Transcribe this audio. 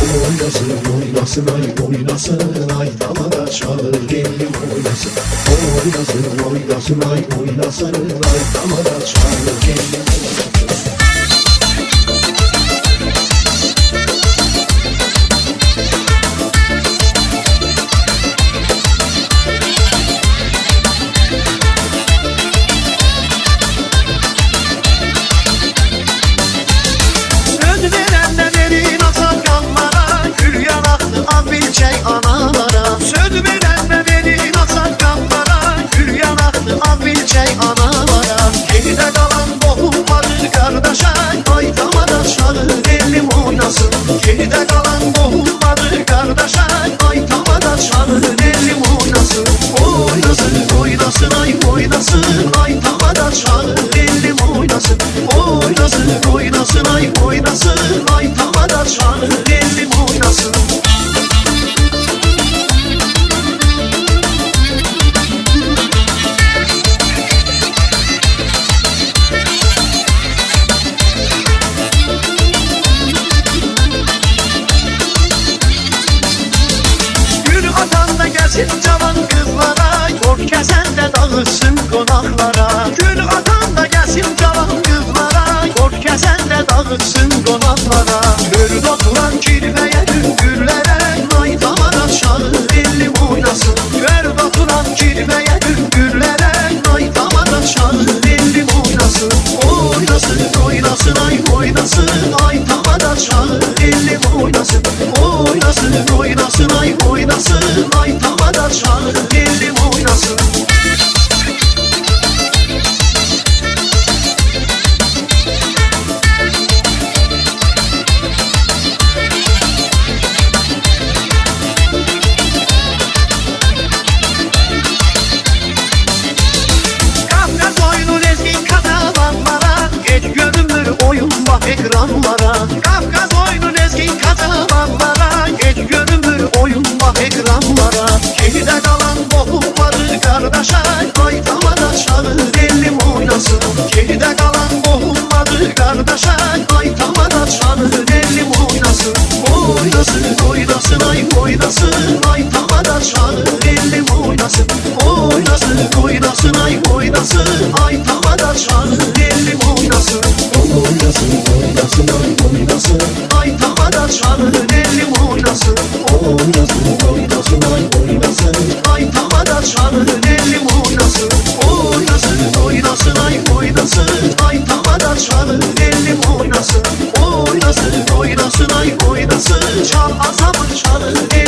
Oynasın oynasın ay oynasın ay damada çalır elim oynasın. Oynasın oynasın ay oynasın ay damada çalır elim oynasın. Geride kalan boğulmadı kardeşe, ay damada çalır elim oynasın. Geride kalan boğulmadı kardeşe, ay damada çalır elim oynasın. Oynasın oynasın ay oynasın, ay damada çalır elim oynasın. Oynasın oynasın ay oynasın, ay damada çalır elim oynasın. Gelsin cavan kızlara, yoğurt kesen de dağılsın konaklara. Gül atan da gelsin cavan kızlara, yoğurt kesen de dağılsın konaklara. Gül oturan kirveye güllere, ay damada çalır elim oynasın. Gül oturan kirveye güllere, ay damada çalır elim oynasın. Oynasın oynasın ay oynasın, ay damada çalır elim oynasın. Oynasın oynasın ay oynasın, ay damada çalır elim oynasın. Kafkas oyunu lezgin katavanlara, geç görünür oyun bak ekranlara. Kafkas oyunu lezgin katavanlara, geç görünür oyun bak ekranlara. Geride kalan boğulmadı kardeşe, ay damada çalır elim oynasın. Geride kalan boğulmadı kardeşe, ay damada çalır elim oynasın. Oynasın oynasın ay oynasın, ay damada çalır elim oynasın. Oynasın oynasın ay oynasın, ay damada çalır elim oynasın. Oynasın oynasın ay oynasın, Ay damada çalır elim oynasın. oynasın oynasın ay oynasın, Ay damada çalır elim oynasın. Oynasın oynasın ay oynasın, ay damada çalır elim oynasın. Oynasın oynasın ay oynasın, çal azamı çalır elim.